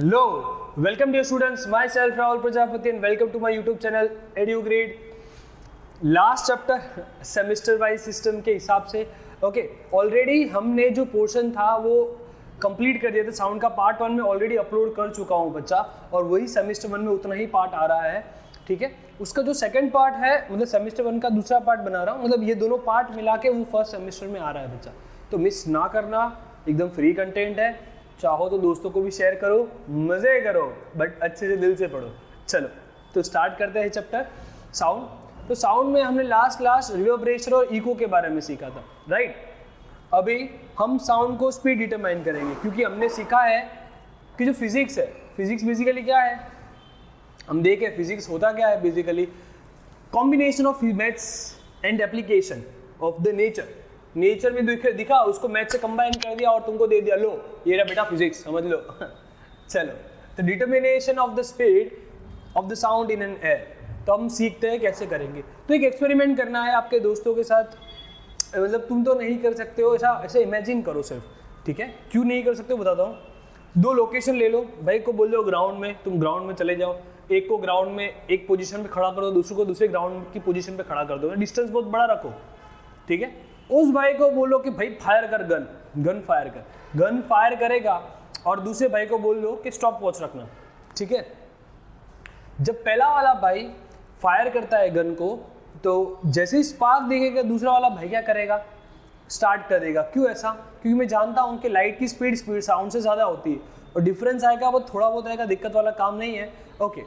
Hello, welcome dear students. Myself Rahul Prajapati and welcome to my YouTube channel EduGrade. Last chapter semester wise system के हिसाब से okay already हमने जो portion था वो complete कर दिया था. साउंड का पार्ट 1 में ऑलरेडी अपलोड कर चुका हूँ बच्चा, और वही सेमेस्टर 1 में उतना ही पार्ट आ रहा है. ठीक है, उसका जो सेकंड पार्ट है मतलब सेमेस्टर 1 का दूसरा पार्ट बना रहा हूँ, मतलब ये दोनों पार्ट मिला के वो फर्स्ट सेमेस्टर में आ रहा है बच्चा. तो मिस ना करना, एकदम फ्री कंटेंट है. चाहो तो दोस्तों को भी शेयर करो, मज़े करो, बट अच्छे से दिल से पढ़ो. चलो तो स्टार्ट करते हैं चैप्टर साउंड. तो साउंड में हमने लास्ट रिवर्बरेशन और इको के बारे में सीखा था, राइट. अभी हम साउंड को स्पीड डिटरमाइन करेंगे, क्योंकि हमने सीखा है कि जो फिजिक्स है, फिजिक्स बेसिकली क्या है, हम देखें फिजिक्स होता क्या है. Basically combination of maths and application of the nature में दिखा, उसको मैथ से कंबाइन कर दिया और तुमको दे दिया, लो ये रहा बेटा फिजिक्स, समझ लो. चलो तो determination of the speed of the sound in an air, तो हम सीखते हैं कैसे करेंगे. तो एक एक्सपेरिमेंट करना है आपके दोस्तों के साथ. मतलब तुम तो नहीं कर सकते हो, ऐसे इमेजिन करो सिर्फ. ठीक है, क्यों नहीं कर सकते हो बताता हूँ. 2 लोकेशन ले लो, भाई को बोल दो ग्राउंड में, तुम ग्राउंड में चले जाओ. एक को ग्राउंड में एक पोजीशन पे खड़ा करो, दूसरे को दूसरे ग्राउंड की पोजीशन पे खड़ा कर दो, डिस्टेंस बहुत बड़ा रखो. ठीक है, उस भाई को बोलो कि भाई फायर कर, गन फायर कर. गन फायर करेगा और दूसरे भाई को बोल दो कि स्टॉप वॉच रखना. ठीक है, जब पहला वाला भाई फायर करता है गन को, तो जैसे ही स्पार्क दिखेगा दूसरा वाला भाई क्या करेगा, स्टार्ट कर देगा. क्यों ऐसा? क्योंकि मैं जानता हूँ कि लाइट की स्पीड साउंड से ज़्यादा होती है, और डिफरेंस आएगा वो थोड़ा बहुत आएगा, दिक्कत वाला काम नहीं है. ओके,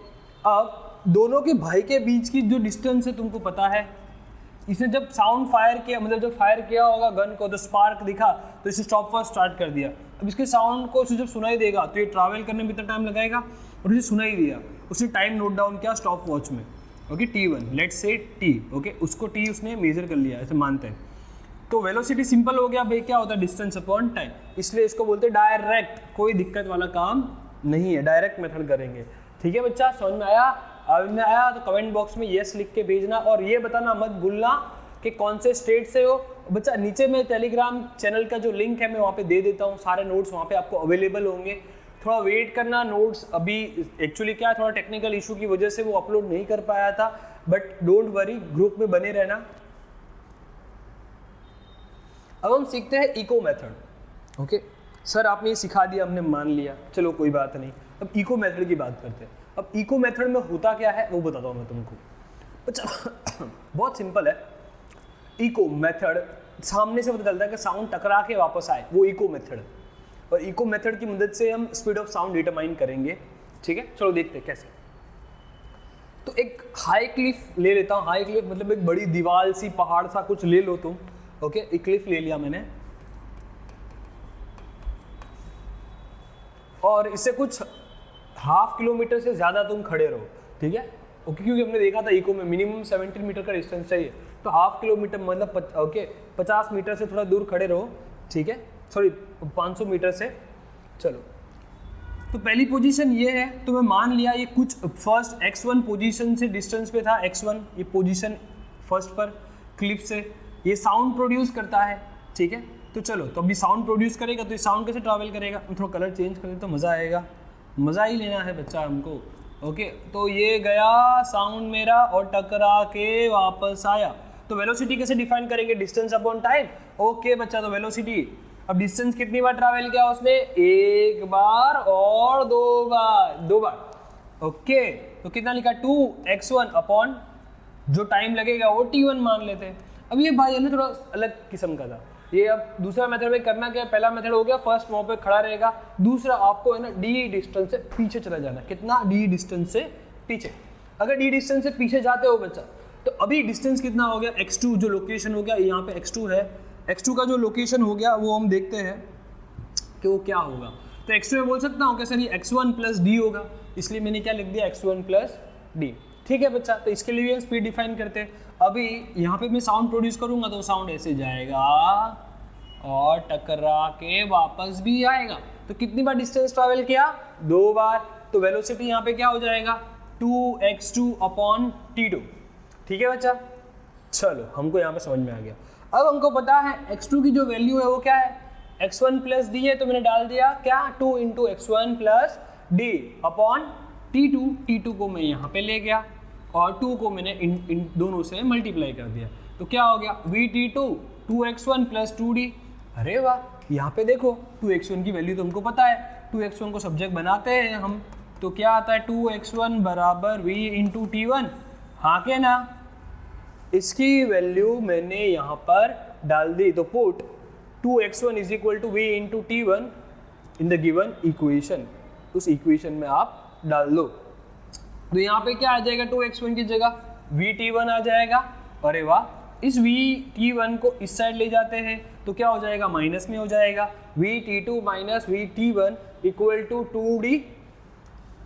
अब दोनों के भाई के बीच की जो डिस्टेंस है तुमको पता है. इसने जब साउंड फायर किया, मतलब जब फायर किया होगा गन को, तो स्पार्क दिखा, तो इसे स्टॉप वॉच स्टार्ट कर दिया. अब इसके साउंड को इसे जब सुनाई देगा तो ये ट्रैवल करने में इतना टाइम लगाएगा, और इसे सुनाई दिया, उसने टाइम नोट डाउन किया स्टॉप वॉच में. Okay, T1 let's say T. Okay, उसको T उसने मेजर कर लिया, ऐसे मानते हैं. तो वेलोसिटी सिंपल हो गया भाई, क्या होता है डिस्टेंस अपॉन टाइम, इसलिए इसको बोलते हैं डायरेक्ट. कोई दिक्कत वाला काम नहीं है, डायरेक्ट मेथड करेंगे. ठीक है बच्चा, समझ में आया? अब में आया तो कमेंट बॉक्स में यस लिख के भेजना, और ये बताना मत भूलना कि कौन से स्टेट से हो. बच्चा नीचे में टेलीग्राम चैनल का जो लिंक है मैं वहाँ पे दे देता हूँ, सारे नोट्स वहाँ पे आपको अवेलेबल होंगे. थोड़ा वेट करना, नोट्स अभी एक्चुअली क्या है, थोड़ा टेक्निकल इशू की वजह से वो अपलोड नहीं कर पाया था, बट डोंट वरी, ग्रुप में बने रहना. अब हम सीखते हैं इको मेथड. ओके सर, आपने ये सिखा दिया, हमने मान लिया, चलो कोई बात नहीं. अब इको मेथड की बात करते हैं. अब इको मेथड में होता क्या है वो बताता हूँ मैं तुमको. अच्छा बहुत सिंपल है. इको मेथड सामने से पता चलता है कि साउंड टकरा के वापस आए, वो इको मेथड. और इको मेथड की मदद से हम स्पीड ऑफ साउंड डिटरमाइन करेंगे. ठीक है, चलो देखते हैं कैसे. तो एक हाई क्लिफ ले लेता हूँ. हाई क्लिफ मतलब एक बड़ी दीवार सी, पहाड़ सा कुछ ले लो तुम. ओके, एक क्लिफ ले लिया मैंने, और इससे कुछ 1/2 किलोमीटर से ज़्यादा तुम खड़े रहो. ठीक है, ओके, क्योंकि हमने देखा था इको में मिनिमम 17 मीटर का डिस्टेंस चाहिए, तो 1/2 किलोमीटर मतलब ओके 50 मीटर से थोड़ा दूर खड़े रहो. ठीक है, सॉरी 500 मीटर से. चलो, तो पहली पोजीशन ये है, तो मैं मान लिया ये कुछ फर्स्ट x1 पोजीशन से डिस्टेंस पे था. x1 ये पोजीशन फर्स्ट पर क्लिप से ये साउंड प्रोड्यूस करता है. ठीक है, तो चलो, तो अभी साउंड प्रोड्यूस करेगा तो ये साउंड कैसे ट्रैवल करेगा. मैं थोड़ा कलर चेंज कर दें तो मज़ा आएगा, मज़ा ही लेना है बच्चा हमको. ओके, तो ये गया साउंड मेरा और टकरा के वापस आया. तो वेलोसिटी कैसे डिफाइन करेंगे, डिस्टेंस अपॉन टाइम. ओके बच्चा, तो वेलोसिटी, अब डिस्टेंस कितनी बार ट्रैवल किया उसने, एक बार और दो बार. ओके, तो कितना लिखा 2x1 अपॉन जो टाइम लगेगा वो T1 मान लेते हैं. अब ये भाई है ना थोड़ा अलग किस्म का था ये. अब दूसरा मेथड में करना क्या है, पहला मेथड हो गया फर्स्ट वहाँ पे खड़ा रहेगा, दूसरा आपको है ना d डिस्टेंस से पीछे चला जाना. कितना, d डिस्टेंस से पीछे. अगर d डिस्टेंस से पीछे जाते हो बच्चा, तो अभी डिस्टेंस कितना हो गया, x2 जो लोकेशन हो गया, यहाँ पे x2 है, x2 का जो लोकेशन हो गया वो हम देखते हैं कि वो क्या होगा. तो x2 में बोल सकता हूँ कि सर ये x1 प्लस d होगा, इसलिए मैंने क्या लिख दिया, x1 प्लस d. ठीक है बच्चा, तो इसके लिए हम स्पीड डिफाइन करते हैं. अभी यहाँ पे मैं साउंड प्रोड्यूस करूँगा तो साउंड ऐसे जाएगा और टकरा के वापस भी आएगा. तो कितनी बार डिस्टेंस ट्रैवल किया, 2 बार. तो वेलोसिटी यहाँ पे क्या हो जाएगा, 2x2 अपॉन T2. ठीक है बच्चा, चलो हमको यहाँ पे समझ में आ गया. अब हमको पता है x2 की जो वैल्यू है वो क्या है, x1 प्लस d है, तो मैंने डाल दिया क्या 2 into x1 plus D upon T2 को मैं यहाँ पे ले गया और 2 को मैंने इन दोनों से मल्टीप्लाई कर दिया, तो क्या हो गया VT2 2x1 प्लस 2D। अरे वाह, यहाँ पे देखो 2x1 की वैल्यू तो हमको पता है, 2x1 को सब्जेक्ट बनाते हैं हम, तो क्या आता है 2x1 बराबर v इंटू T1, हाँ के ना। इसकी वैल्यू मैंने यहाँ पर डाल दी, तो put 2x1 is equal to v into T1 in the given equation, उस इक्वेशन में आप डाल दो। तो यहाँ पे क्या आ जाएगा 2x1 की जगह VT1 आ जाएगा। अरे वाह, इस VT1 को इस साइड ले जाते हैं तो क्या हो जाएगा, माइनस में हो जाएगा, VT2 minus VT1 equal to 2D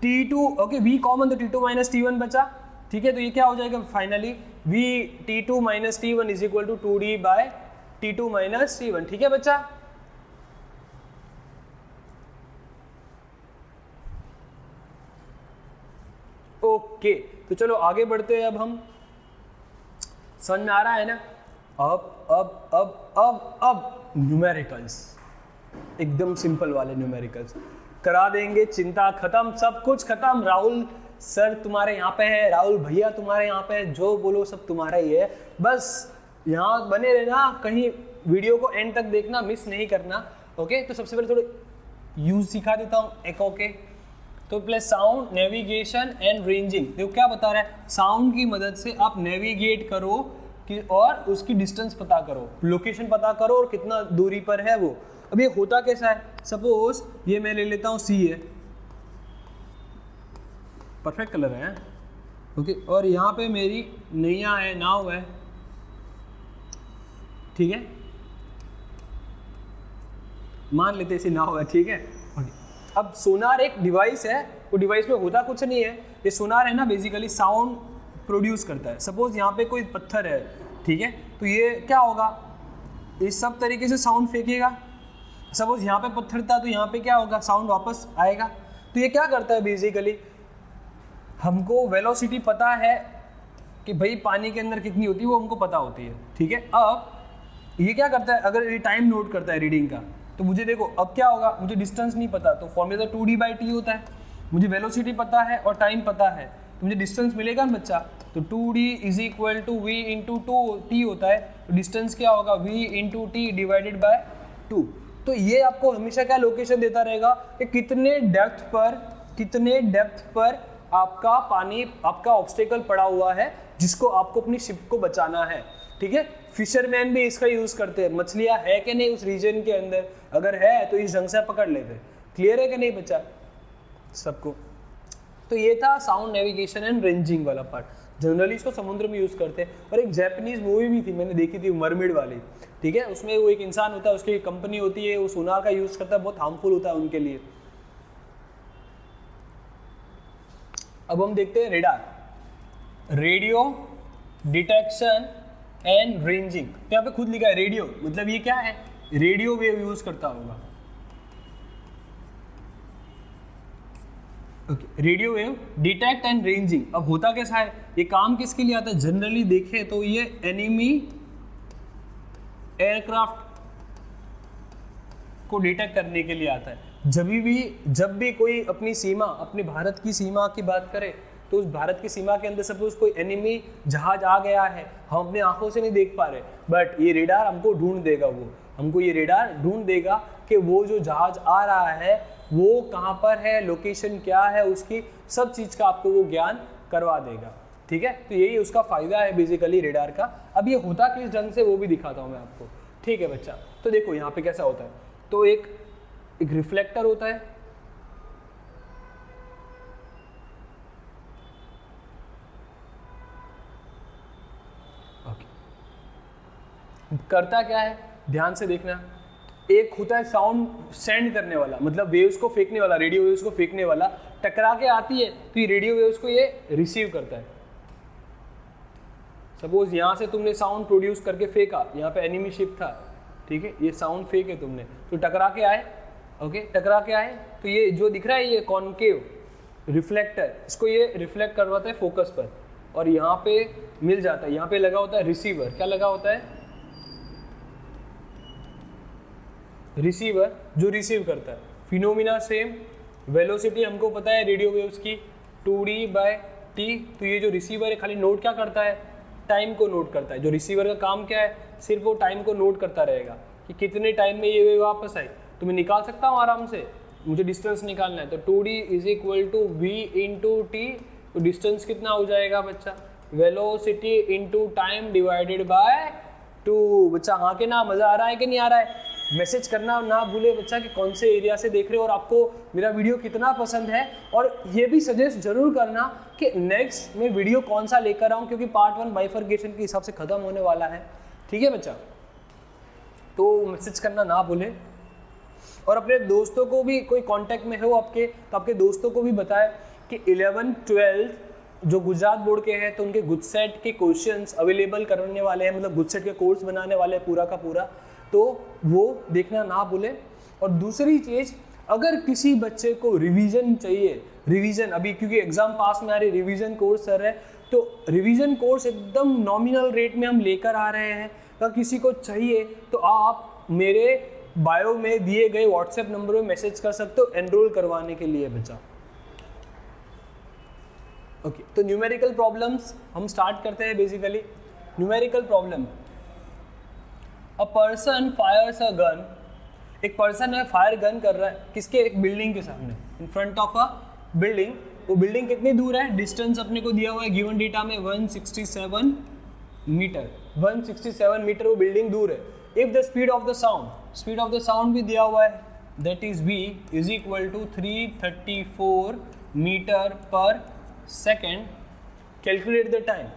T2। Okay, V common तो T2 माइनस T1 बचा, ठीक है। तो ये क्या हो जाएगा finally, VT2 minus T1 is equal to 2D by T2 minus T1, ठीक है बच्चा। ओके, तो चलो आगे बढ़ते हैं। अब हम समझ में आ रहा है ना। अब न्यूमेरिकल्स, एकदम सिंपल वाले न्यूमेरिकल्स करा देंगे, चिंता खत्म, सब कुछ खत्म। राहुल सर तुम्हारे यहाँ पे है, राहुल भैया तुम्हारे यहाँ पे है, जो बोलो सब तुम्हारा ही है, बस यहाँ बने रहना, कहीं वीडियो को एंड तक देखना, मिस नहीं करना। ओके, तो सबसे पहले थोड़ा यूज सिखा देता हूँ एको के। तो plus sound, navigation and ranging. देखो क्या बता रहा है, साउंड की मदद से आप नेविगेट करो कि और उसकी डिस्टेंस पता करो, लोकेशन पता करो और कितना दूरी पर है वो। अब ये होता कैसा है, सपोज ये मैं ले लेता हूँ सी है, परफेक्ट कलर है, ओके, और यहाँ पे मेरी नैया है, नाव है, ठीक है, मान लेते इसी नाव है, ठीक है। अब सोनार एक डिवाइस है, वो डिवाइस में होता कुछ नहीं है, ये सोनार है ना बेसिकली साउंड प्रोड्यूस करता है। सपोज यहाँ पे कोई पत्थर है, ठीक है, तो ये क्या होगा, इस सब तरीके से साउंड फेंकेगा। सपोज यहाँ पे पत्थर था तो यहाँ पे क्या होगा, साउंड वापस आएगा। तो ये क्या करता है बेसिकली, हमको वेलोसिटी पता है कि भाई पानी के अंदर कितनी होती है, वो हमको पता होती है, ठीक है। अब ये क्या करता है, अगर ये टाइम नोट करता है रीडिंग का, तो मुझे देखो अब क्या होगा, मुझे डिस्टेंस नहीं पता, तो फॉर्मूला 2D/T होता है। मुझे वेलोसिटी पता है और टाइम पता है, तो मुझे डिस्टेंस मिलेगा ना बच्चा, तो 2D is equal to V into 2T होता है, तो डिस्टेंस क्या होगा, V into T divided by 2। तो ये आपको हमेशा क्या लोकेशन देता रहेगा कि कितने डेप्थ पर आपका पानी, आपका ऑब्स्टेकल पड़ा हुआ है जिसको आपको अपनी शिप को बचाना है, ठीक है। फिशरमैन भी इसका यूज करते हैं, मछलियां है कि नहीं उस रीजन के अंदर, अगर है तो इस ढंग से पकड़ लेते हैं। क्लियर है कि नहीं बच्चा सबको। तो ये था साउंड, नेविगेशन एंड रेंजिंग वाला पार्ट। जनरली इसको समुद्र में यूज करते हैं। और एक जापानीज मूवी भी थी, मैंने देखी थी, मरमेड वाली, ठीक है, उसमें वो एक इंसान होता है, उसकी कंपनी होती है, वो सोनार का यूज करता है, बहुत हार्मफुल होता है उनके लिए। अब हम देखते हैं radar, radio detection and ranging. तो यहाँ पे खुद लिखा है रेडियो, मतलब ये क्या है, रेडियो वेव यूज करता होगा, okay. Radio wave detect and ranging. अब होता कैसा है, ये काम किसके लिए आता है, जनरली देखें तो ये एनिमी एयरक्राफ्ट को डिटेक्ट करने के लिए आता है। जब भी कोई अपनी सीमा, अपने भारत की सीमा की बात करे, तो उस भारत की सीमा के अंदर सपोज कोई एनिमी जहाज आ गया है, हम अपने आंखों से नहीं देख पा रहे, बट ये रेडार हमको ढूंढ देगा, वो हमको ये रेडार ढूंढ देगा कि वो जो जहाज आ रहा है वो कहाँ पर है, लोकेशन क्या है उसकी, सब चीज़ का आपको वो ज्ञान करवा देगा, ठीक है। तो यही उसका फ़ायदा है बेसिकली रेडार का। अब ये होता किस ढंग से वो भी दिखाता हूँ मैं आपको, ठीक है बच्चा। तो देखो यहाँ पे कैसा होता है, तो एक रिफ्लेक्टर होता है, करता क्या है, ध्यान से देखना। एक होता है साउंड सेंड करने वाला, मतलब वेव्स को फेंकने वाला, रेडियो वेव्स को फेंकने वाला, टकरा के आती है तो ये रेडियो वेव्स को ये रिसीव करता है। सपोज यहाँ से तुमने साउंड प्रोड्यूस करके फेंका, यहाँ पे एनिमी शिप था, ठीक है, ये साउंड फेंके तुमने, तो टकरा के आए, ओके, टकरा के आए, तो ये जो दिख रहा है ये कॉनकेव रिफ्लेक्टर, इसको ये रिफ्लेक्ट करवाता है फोकस पर, और यहाँ पे मिल जाता है, यहाँ पे लगा होता है रिसीवर। क्या लगा होता है, रिसीवर, जो रिसीव करता है। फिनोमिना सेम, वेलोसिटी हमको पता है रेडियो वेव्स की 2d/t। तो ये जो रिसीवर है खाली नोट क्या करता है, टाइम को नोट करता है। जो रिसीवर का काम क्या है, सिर्फ वो टाइम को नोट करता रहेगा कि कितने टाइम में ये वेव वापस आई। तो मैं निकाल सकता हूँ आराम से, मुझे डिस्टेंस निकालना है। तो 2d = v × t। तो डिस्टेंस कितना हो जाएगा बच्चा, velocity into time divided by 2। बच्चा हाँ के ना, मज़ा आ रहा है कि नहीं आ रहा है? मैसेज करना ना भूले बच्चा कि कौन से एरिया से देख रहे हो और आपको मेरा वीडियो कितना पसंद है। और ये भी सजेस्ट जरूर करना कि नेक्स्ट में वीडियो कौन सा लेकर आऊँ, क्योंकि पार्ट 1 बाइफर्केशन के हिसाब से ख़त्म होने वाला है। ठीक है बच्चा, तो मैसेज करना ना भूले। और अपने दोस्तों को भी, कोई कांटेक्ट में हो आपके, तो आपके दोस्तों को भी बताएं कि 11-12 जो गुजरात बोर्ड के हैं तो उनके गुजसेट के क्वेश्चंस अवेलेबल करने वाले हैं, मतलब गुजसेट के कोर्स बनाने वाले हैं पूरा का पूरा, तो वो देखना ना भूलें। और दूसरी चीज़, अगर किसी बच्चे को रिवीजन चाहिए, रिवीजन अभी क्योंकि एग्जाम पास में आ रही, रिवीजन कोर्स सर है, तो रिवीजन कोर्स एकदम नॉमिनल रेट में हम लेकर आ रहे हैं। अगर किसी को चाहिए तो आप मेरे बायो में दिए गए व्हाट्सएप नंबर पे मैसेज कर सकते हो एनरोल करवाने के लिए बच्चा। ओके, तो न्यूमेरिकल प्रॉब्लम्स हम स्टार्ट करते हैं। Basically numerical problem, a person Fyers a gun, एक पर्सन है फायर गन कर रहा है किसके, एक बिल्डिंग के सामने, in front of a building. वो बिल्डिंग कितनी दूर है, डिस्टेंस अपने को दिया हुआ है गिवन डेटा में 167 मीटर। 167 मीटर वो बिल्डिंग दूर है। If the speed of the sound, speed of the sound भी दिया हुआ है, दैट इज v = 334 मीटर पर सेकेंड, कैलकुलेट द टाइम।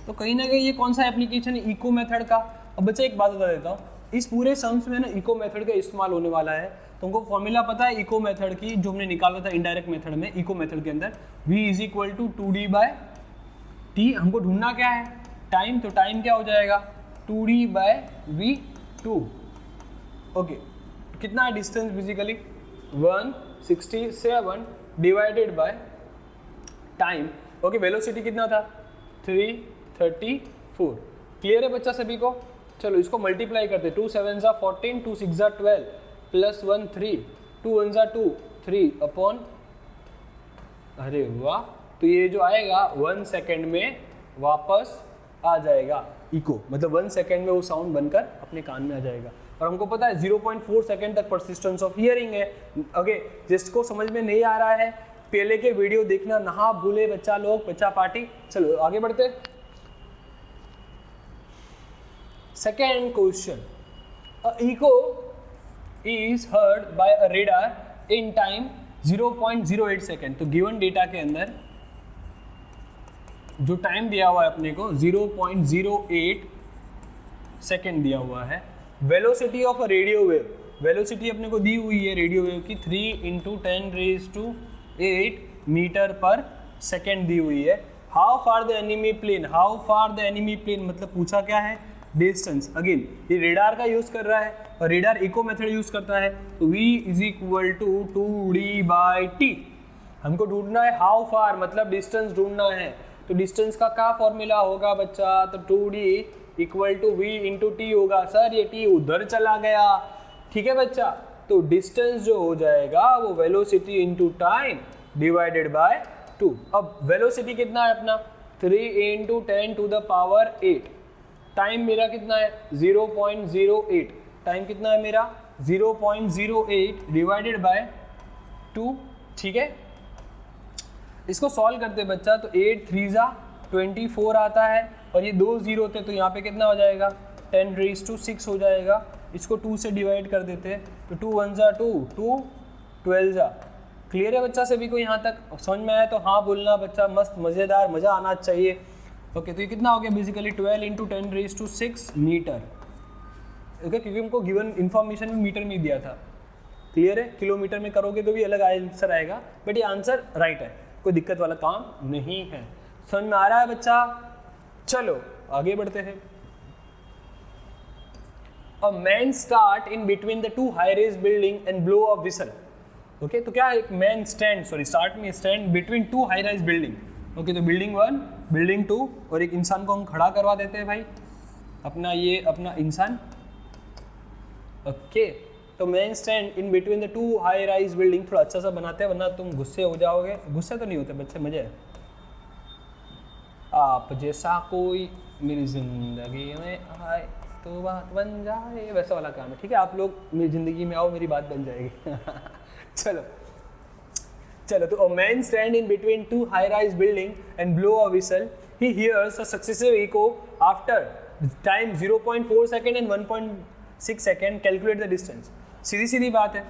तो कहीं ना कहीं ये कौन सा एप्लीकेशन है, इको मेथड का। अब बच्चे एक बात बता देता हूँ, इस पूरे सम्स में ना इको मेथड का इस्तेमाल होने वाला है। तुमको फॉर्मूला पता है इको मेथड की, जो हमने निकाला था इनडायरेक्ट मेथड में, इको मेथड के अंदर v = 2d/t। हमको ढूंढना क्या है, टाइम। तो टाइम क्या हो जाएगा, 2d/v2। ओके, कितना है distance, basically 167 divided by time. Okay, velocity कितना था, 334। क्लियर है बच्चा सभी को? चलो इसको मल्टीप्लाई करते, 2 7 = 14, 2 6 = 12, प्लस 1 3, 2 1 = 2, 3 अपॉन, अरे वाह, तो ये जो आएगा 1 सेकेंड में वापस आ जाएगा। इको मतलब 1 सेकेंड में वो साउंड बनकर अपने कान में आ जाएगा। और हमको पता है 0.4 सेकेंड तक परसिस्टेंस ऑफ हियरिंग है। ओके, जिसको समझ में नहीं आ रहा है पहले के वीडियो देखना ना भूले बच्चा लोग, बच्चा पार्टी। चलो आगे बढ़ते। Second question, echo is heard by a radar in time 0.08 second. तो गिवन डेटा के अंदर जो टाइम दिया हुआ है अपने को 0.08 सेकेंड दिया हुआ है। Velocity of a radio wave, velocity अपने को दी हुई है रेडियो वेव की 3 × 10⁸ मीटर पर सेकेंड दी हुई है। How far the enemy plane, how far the enemy plane मतलब पूछा क्या है, डिस्टेंस। अगेन ये रेडार का यूज कर रहा है और रेडार इको मेथड यूज करता है। तो v = 2d/t। हमको ढूंढना है हाउ फार, मतलब डिस्टेंस ढूंढना है। तो डिस्टेंस का क्या फॉर्मूला होगा बच्चा, तो 2d = v × t होगा। सर ये t उधर चला गया, ठीक है बच्चा। तो डिस्टेंस जो हो जाएगा वो velocity into time divided by 2। अब वेलोसिटी कितना है अपना, 3 × 10⁸। टाइम मेरा कितना है 0.08। टाइम कितना है मेरा 0.08 डिवाइडेड बाय 2, ठीक है। इसको सॉल्व करते बच्चा, तो 8 3 = 24 आता है और ये 2 0 थे, तो यहाँ पे कितना हो जाएगा 10⁶ हो जाएगा। इसको 2 से डिवाइड कर देते हैं, तो 2 1 = 2, 2 12 जा। क्लियर है बच्चा सभी को? यहाँ तक समझ में आया तो हाँ बोलना बच्चा, मस्त मज़ेदार, मज़ा आना चाहिए। ओके, तो ये कितना हो गया बेसिकली 12 × 10⁶ मीटर। ओके, क्योंकि हमको गिवन इन्फॉर्मेशन में मीटर में दिया था। क्लियर है? किलोमीटर में करोगे तो भी अलग आंसर आएगा, बट ये आंसर राइट है, कोई दिक्कत वाला काम नहीं है। समझ में आ रहा है बच्चा? चलो आगे बढ़ते हैं। A man start in between the two high-rise building and blow a whistle. Okay, तो क्या है, एक मैन स्टैंड, सॉरी स्टार्ट में stand between 2 high-rise building. Okay, तो बिल्डिंग 1 बिल्डिंग 2 और एक इंसान को हम खड़ा करवा देते हैं भाई, अपना ये अपना इंसान। ओके, तो main stand in between the two high rise building, थोड़ा अच्छा सा बनाते हैं वरना तुम गुस्से हो जाओगे। गुस्से तो नहीं होते बच्चे, मजे है। आप जैसा कोई मेरी जिंदगी में आए तो बात बन जाए, वैसा वाला काम है, ठीक है। आप लोग मेरी जिंदगी में आओ, मेरी बात बन जाएगी। चलो चलो, तो a man stand in between two high-rise building and blow a whistle. He hears a successive echo after time 0.4 second and 1.6 second. Calculate the distance. सीधी सीधी बात है,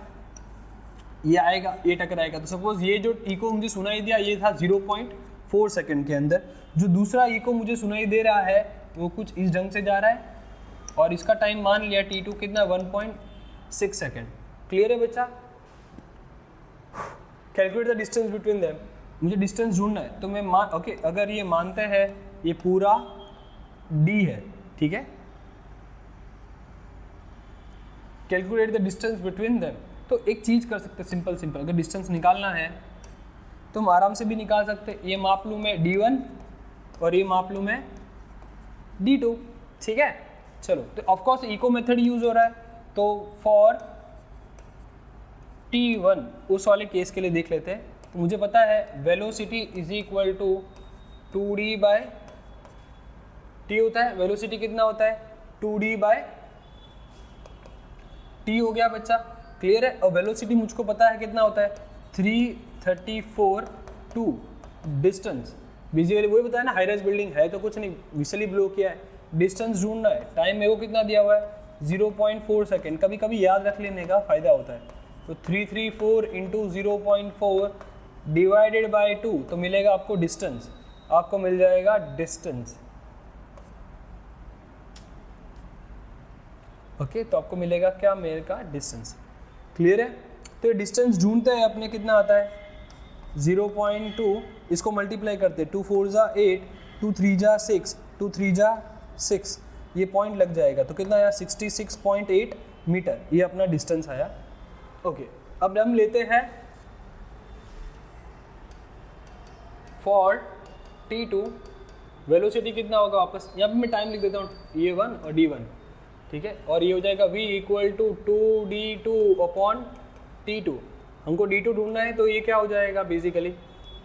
ये आएगा, ये टकराएगा। तो सपोज ये जो इको मुझे सुनाई दिया ये था 0.4 सेकेंड के अंदर, जो दूसरा इको मुझे सुनाई दे रहा है वो कुछ इस ढंग से जा रहा है, और इसका टाइम मान लिया t2 कितना 1.6 सेकेंड। क्लियर है बच्चा? Calculate the distance between them, मुझे डिस्टेंस ढूंढना है। तो मैं ओके, अगर ये मानते हैं ये पूरा d है, ठीक है, calculate the distance between them. तो एक चीज़ कर सकते हैं सिंपल, अगर डिस्टेंस निकालना है तो हम आराम से भी निकाल सकते। ये माप लूँ मैं d1 और ये माप लूँ मैं d2, ठीक है। चलो, तो ऑफकोर्स इको मेथड यूज हो रहा है, तो फॉर t1 उस वाले केस के लिए देख लेते हैं। तो मुझे पता है velocity is equal to 2d by t होता है। वेलोसिटी कितना होता है 2d बाय t हो गया बच्चा, क्लियर है। और वेलोसिटी मुझको पता है कितना होता है 334 2 डिस्टेंस, बेसिकली वही बताया ना, हाई राइज बिल्डिंग है तो कुछ नहीं, विसली ब्लो किया है, डिस्टेंस ढूंढना है। टाइम मेरे को कितना दिया हुआ है 0.4 सेकेंड, कभी कभी याद रख लेने का फ़ायदा होता है। तो 334 इंटू 0.4 डिवाइडेड बाय 2, तो मिलेगा आपको डिस्टेंस, आपको मिल जाएगा डिस्टेंस, ओके। तो आपको मिलेगा क्या, मेरे का डिस्टेंस, क्लियर है। तो ये डिस्टेंस ढूंढते हैं अपने, कितना आता है 0.2, इसको मल्टीप्लाई करते हैं, 2 4 जा 8, 2 3 जा 6, 2 3 जा 6, ये पॉइंट लग जाएगा। तो कितना आया 66.8 मीटर, ये अपना डिस्टेंस आया, ओके। अब हम लेते हैं फॉर t2 वेलोसिटी कितना होगा वापस, यहाँ पे मैं टाइम लिख देता हूँ e1 और d1, ठीक है। और ये हो जाएगा v equal to 2d2 upon t2। हमको d2 ढूंढना है, तो ये क्या हो जाएगा basically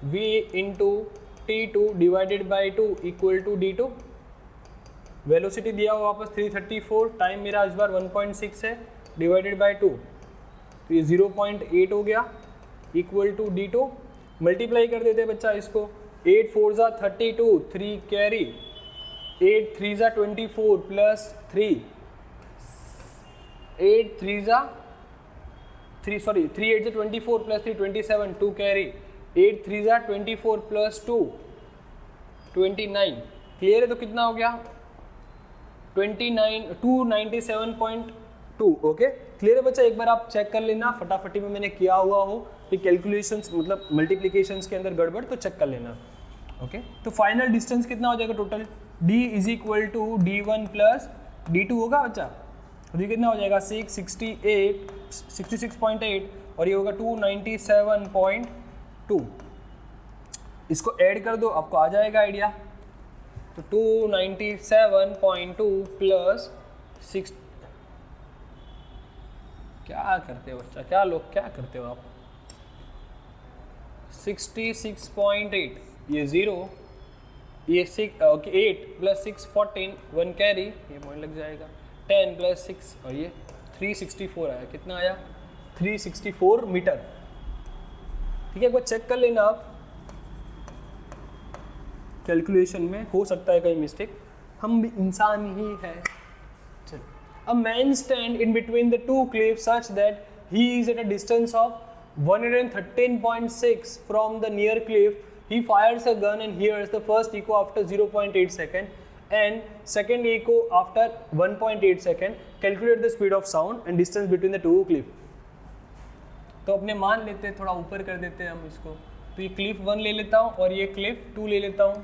v into t2 divided by 2 equal to d2। Velocity दिया हुआ वापस 334, टाइम मेरा इस बार 1.6 है, डिवाइडेड बाई 2, तो ये 0.8 हो गया, इक्वल टू d2। मल्टीप्लाई कर देते बच्चा इसको, 8 4 जा 32, 3 कैरी, 8 3 जा 24 प्लस 3, 8 3 जा 3 सॉरी 3 8 जा 24 प्लस 3 27, 2 कैरी, 8 3 जा 24 प्लस 2 29, क्लियर है। तो कितना हो गया 297.2, ओके, क्लियर है बच्चा। एक बार आप चेक कर लेना, फटाफटी में मैंने किया हुआ हो कि कैलकुलेशंस मतलब मल्टीप्लिकेशंस के अंदर गड़बड़, तो चेक कर लेना, ओके। तो फाइनल डिस्टेंस कितना हो जाएगा total, d is equal to d1 plus d2 होगा बच्चा, तो ये कितना हो जाएगा 66.8 और ये होगा 297.2। इसको ऐड कर दो, आपको आ जाएगा आइडिया। तो 297.2 प्लस 6, क्या करते हो बच्चा, क्या लोग क्या करते हो आप, 66.8, ये 0, ये 6 ओके 8 प्लस 6 14, 1 कैरी, ये पॉइंट लग जाएगा, 10 प्लस 6 और ये 364 आया। कितना आया 364 मीटर, ठीक है। एक बार चेक कर लेना आप, कैलकुलेशन में हो सकता है कहीं मिस्टेक, हम भी इंसान ही है। चलो, a man stand in between the two cliffs such that he is at a distance of 113.6 from the near cliff. He fires a gun and hears the first echo after 0.8 second and second echo after 1.8 second. Calculate the speed of sound and distance between the two cliff. तो अपने मान लेते हैं, थोड़ा ऊपर कर देते हैं हम इसको। तो ये क्लिफ 1 ले लेता हूँ और ये क्लिफ 2 ले लेता हूँ।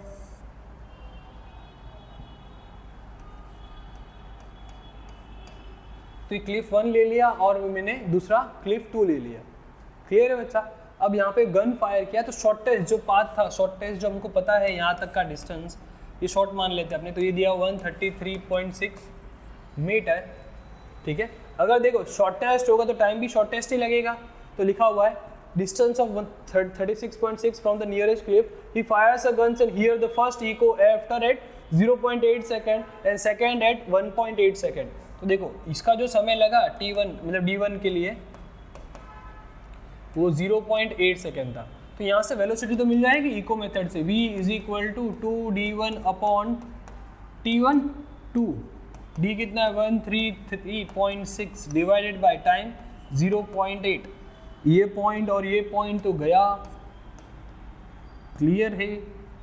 तो ये क्लिफ 1 ले लिया और मैंने दूसरा क्लिफ 2 ले लिया। क्लियर है बच्चा। अब यहाँ पे गन फायर किया तो शॉर्टेस्ट जो पाथ था, शॉर्टेस्ट जो हमको पता है यहाँ तक का डिस्टेंस, ये शॉर्ट मान लेते हैं अपने। तो ये दिया 133.6 मीटर, ठीक है। अगर देखो शॉर्टेस्ट होगा तो टाइम भी शॉर्टेस्ट ही लगेगा। तो लिखा हुआ है distance of 36.6 from the nearest cliff, he fires a guns and here the first echo after at 0.8 second and second at 1.8 second। तो देखो इसका जो समय लगा t1 मतलब d1 के लिए वो 0.8 सेकेंड था। तो यहाँ से वेलोसिटी तो मिल जाएगी इको मेथड से, v is equal to 2d1 upon t1, 2 d कितना है 133.6 डिवाइडेड बाय टाइम 0.8। ये पॉइंट और ये पॉइंट तो गया, क्लियर है।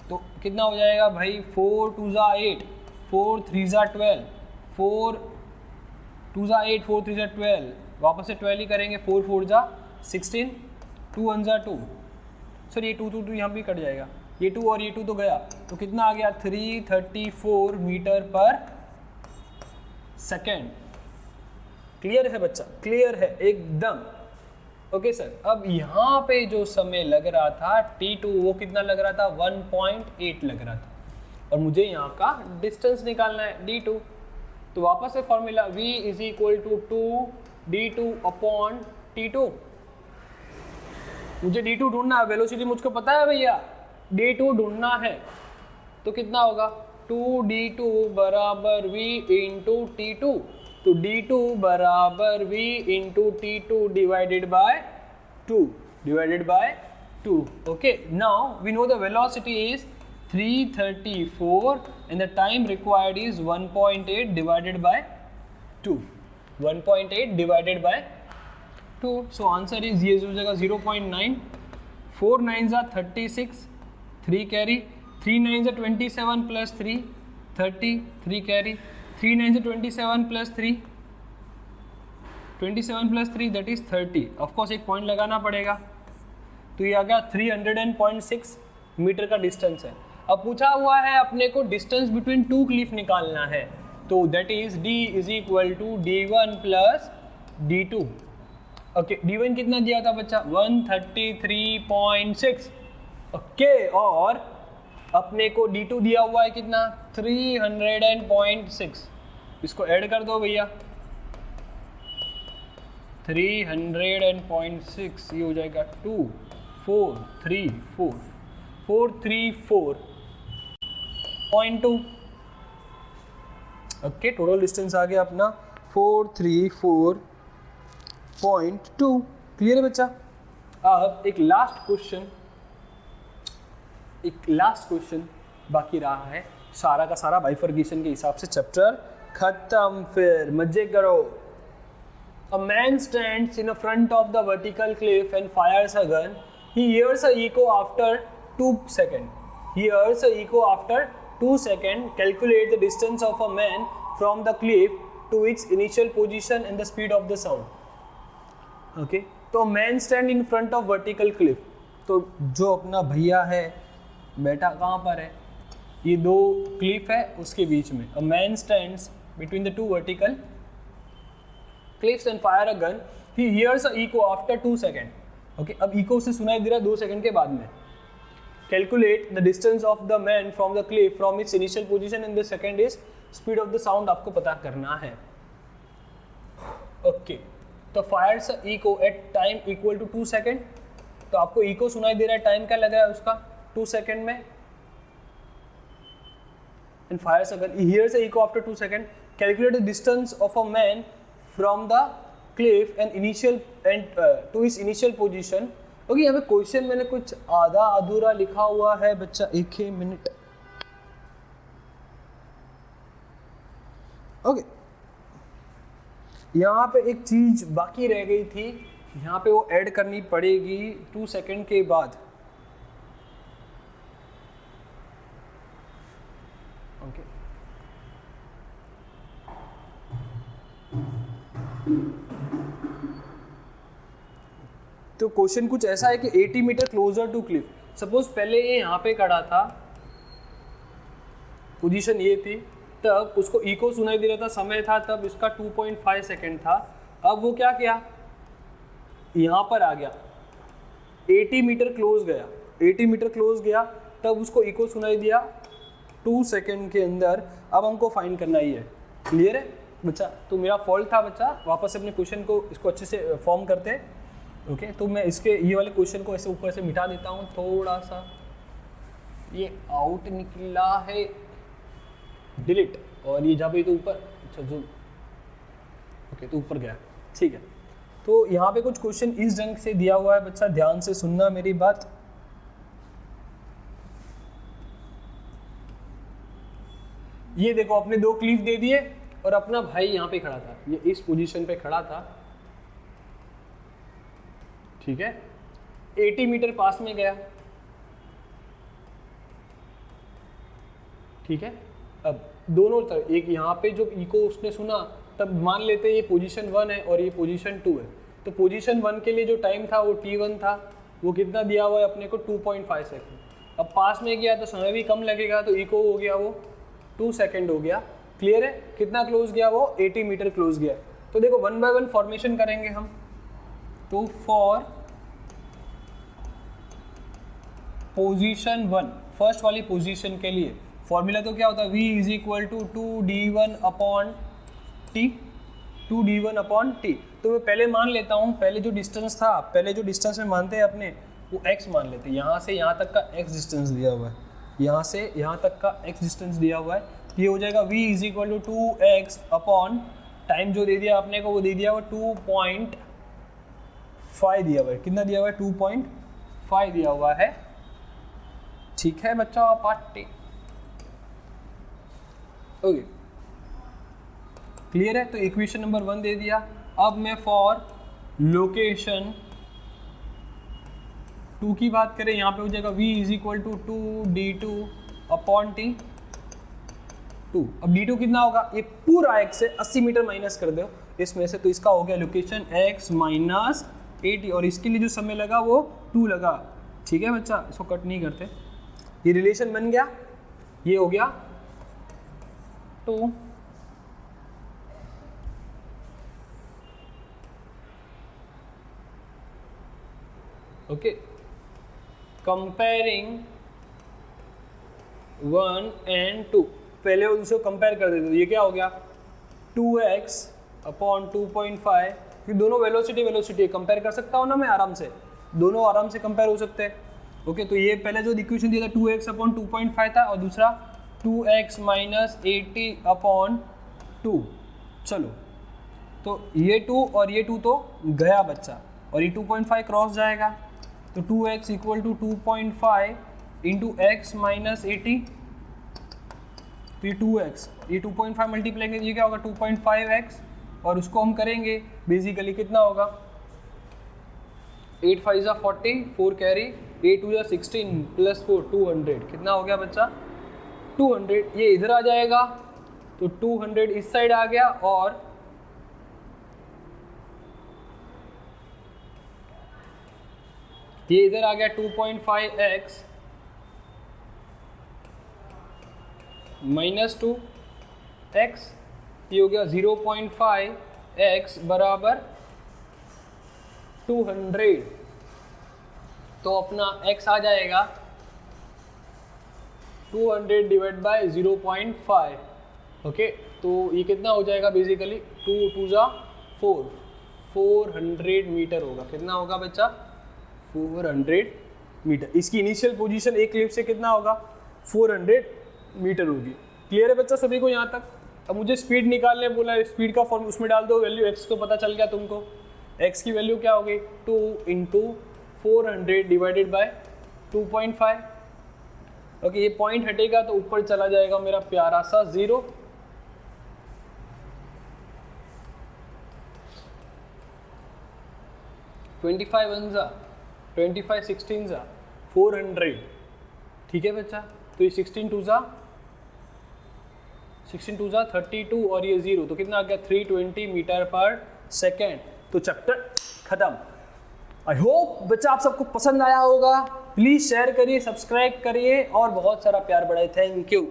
तो कितना हो जाएगा भाई 4 2 ज़ा 8, 4 3 ज़ा 12, 4 2 ज़ा 8, 4 3 ज़ा 12, वापस से 12 ही करेंगे, 4 4 ज़ा 16, 2 1 ज़ा 2, सर ये 2 2 2 यहाँ भी कट जाएगा, ये 2 और ये 2 तो गया। तो कितना आ गया 334 मीटर पर सेकेंड। क्लियर है बच्चा, क्लियर है एकदम। ओके सर, अब यहाँ पे जो समय लग रहा था t2 वो कितना लग रहा था 1.8 लग रहा था, और मुझे यहाँ का डिस्टेंस निकालना है d2। तो वापस से formula v is equal to 2d2 upon t2। मुझे d2 ढूंढना है, वेलोसिटी मुझको पता है भैया, d2 ढूंढना है। तो कितना होगा 2d2 बराबर v इंटू t2। तो d2 बराबर v into t2 divided by 2 okay. Now we know the velocity is 334 and the time required is 1.8 divided by 2, 1.8 divided by 2। so answer is ये हो जाएगा 0.9, 4 9 जा 36, 3 कैरी, 3 9 जा 27 प्लस 3 30, 3 कैरी, 3 9 से 27 plus 3, 27 plus 3 that is 30। Of course एक point लगाना पड़ेगा। तो ये आ गया 300.6 मीटर का डिस्टेंस है। अब पूछा हुआ है अपने को डिस्टेंस बिटवीन टू क्लिफ निकालना है, तो that is d is equal to d1 plus d2। Okay, d1 कितना दिया था बच्चा 133.6 ओके, और अपने को d2 दिया हुआ है कितना 300.6। इसको ऐड कर दो भैया 300.6, ये हो जाएगा 434.2। ओके, टोटल डिस्टेंस आ गया अपना 434.2। क्लियर है बच्चा। अब एक लास्ट क्वेश्चन बाकी रहा है, सारा का सारा बाइफर्केशन के हिसाब से चैप्टर खत्म। फिर मजे करो। A man stands in front of the vertical cliff and fires a gun. He hears a echo after 2 seconds. Calculate the distance of a man from the cliff to its initial position and the speed of the sound. Okay. तो man stand in front of vertical cliff. तो जो अपना भैया है बैठा कहाँ पर है, ये दो क्लिफ है उसके बीच में। A man stands between the two vertical cliffs and fire a gun. He hears a echo after 2 seconds. Okay, अब echo उसे सुनाई दे रहा है 2 सेकंड के बाद में। Calculate the distance of the man from the cliff from its initial position and the second is speed of the sound आपको पता करना है। Okay, तो fires a echo at time equal to 2 seconds। तो आपको echo सुनाई दे रहा है, टाइम क्या लग रहा है उसका 2 सेकंड में। And fires a gun. He hears a echo after 2 seconds. Calculate the distance of a man from the cliff and to his initial position। Okay, यहाँ पे क्वेश्चन मैंने कुछ आधा अधूरा लिखा हुआ है बच्चा, एक ही मिनट। ओके, यहाँ पे एक चीज बाकी रह गई थी, यहाँ पे वो ऐड करनी पड़ेगी 2 सेकंड के बाद। ओके, तो क्वेश्चन कुछ ऐसा है कि 80 metre closer to cliff. Suppose पहले ये यहाँ पे खड़ा था, पोजीशन ये थी, तब उसको इको सुनाई दे रहा था, समय था तब इसका 2.5 सेकेंड था। अब वो क्या किया, यहाँ पर आ गया, 80 मीटर क्लोज गया, 80 मीटर क्लोज गया, तब उसको इको सुनाई दिया 2 सेकेंड के अंदर। अब हमको फाइंड करना ही है। क्लियर है? बच्चा, तो मेरा फॉल्ट था बच्चा, वापस से अपने क्वेश्चन को इसको अच्छे से फॉर्म करते हैं। ओके, तो मैं इसके ये वाले क्वेश्चन को ऐसे ऊपर से मिटा देता हूँ, थोड़ा सा ये आउट निकला है, डिलीट, और ये जहाँ पे तो ऊपर, अच्छा जो ओके तो ऊपर गया, ठीक है। तो यहाँ पे कुछ क्वेश्चन इस ढंग से दिया हुआ है बच्चा, ध्यान से सुनना मेरी बात। ये देखो अपने 2 क्लिफ दे दिए और अपना भाई यहाँ पे खड़ा था, ये इस पोजीशन पे खड़ा था, ठीक है, 80 मीटर पास में गया, ठीक है। अब दोनों तरफ, एक यहाँ पे जो इको उसने सुना, तब मान लेते ये पोजीशन 1 है और ये पोजीशन 2 है, तो पोजीशन 1 के लिए जो टाइम था वो t1 था, वो कितना दिया हुआ है अपने को 2.5 सेकेंड। अब पास में गया तो समय भी कम लगेगा, तो इको हो गया वो 2 सेकेंड हो गया। क्लियर है, कितना क्लोज गया वो 80 मीटर क्लोज गया। तो देखो 1 बाय 1 फॉर्मेशन करेंगे हम, तो फॉर पोजीशन 1, फर्स्ट वाली पोजीशन के लिए फॉर्मूला तो क्या होता है, v is equal to 2d1 upon t, 2d1 upon t। तो मैं पहले मान लेता हूँ, पहले जो डिस्टेंस था, पहले जो डिस्टेंस में मानते हैं अपने, वो x मान लेते हैं। यहाँ से यहाँ तक का x डिस्टेंस दिया हुआ है, यहाँ से यहाँ तक का x डिस्टेंस दिया हुआ है, ये हो जाएगा v is equal to 2x upon time जो दे दिया आपने को, वो दे दिया हुआ 2.5 दिया हुआ है। कितना दिया हुआ है, 2.5 दिया हुआ है, ठीक है बच्चा, पार्ट ओके। क्लियर है, तो इक्वेशन नंबर 1 दे दिया। अब मैं फॉर लोकेशन 2 की बात करें, यहाँ पे हो जाएगा v is equal to 2d2 upon t 2। अब d2 कितना होगा, ये पूरा x से 80 मीटर माइनस कर दो इसमें से, तो इसका हो गया लोकेशन x माइनस 80, और इसके लिए जो समय लगा वो 2 लगा, ठीक है बच्चा, इसको कट नहीं करते। ये रिलेशन बन गया, ये हो गया 2 ओके। कंपेयरिंग 1 and 2, पहले उनसे कंपेयर कर देते, ये क्या हो गया 2x अपॉन 2.5, फिर दोनों वेलोसिटी कंपेयर कर सकता हूँ ना मैं आराम से, दोनों आराम से कंपेयर हो सकते हैं। ओके, तो ये पहले जो इक्वेशन दिया था 2x अपॉन 2.5 था, और दूसरा 2x माइनस 80 अपॉन 2। चलो, तो ये 2 और ये 2 तो गया बच्चा, और ये 2.5 क्रॉस जाएगा, तो 2x equal to 2.5 into x minus 80, तो ये 2x, ये 2.5 मल्टीप्लाई करेंगे, ये क्या होगा 2.5x, और उसको हम करेंगे बेसिकली कितना होगा 8 5 जा 40, 4 कैरी, 8 2 जा 16 प्लस 4 200, कितना हो गया बच्चा 200। ये इधर आ जाएगा, तो 200 इस साइड आ गया, और ये इधर आ गया 2.5x माइनस 2x, ये हो गया 0.5x बराबर 200, तो अपना x आ जाएगा 200 डिवाइड बाय 0.5। ओके, तो ये कितना हो जाएगा बेसिकली 2 2 जा 400 मीटर होगा। कितना होगा बच्चा 400 मीटर। इसकी इनिशियल पोजीशन एक क्लिप से कितना होगा 400 मीटर होगी। क्लियर है बच्चा सभी को यहाँ तक? अब मुझे स्पीड निकालने बोला है, स्पीड का फॉर्म उसमें डाल दो, वैल्यू x को पता चल गया तुमको। x की वैल्यू क्या होगी 2 इंटू 400 डिवाइडेड बाय 2.5। ओके, ये पॉइंट हटेगा तो ऊपर चला जाएगा मेरा प्यारा सा 0। $25 1 जा 25 16 जा 400, ठीक है बच्चा। तो ये 16 2 जा 32 और ये 0, तो कितना आ गया 320 मीटर पर सेकेंड। तो चैप्टर खत्म। आई होप बच्चा आप सबको पसंद आया होगा। प्लीज़ शेयर करिए, सब्सक्राइब करिए और बहुत सारा प्यार बढ़ाइए। Thank you.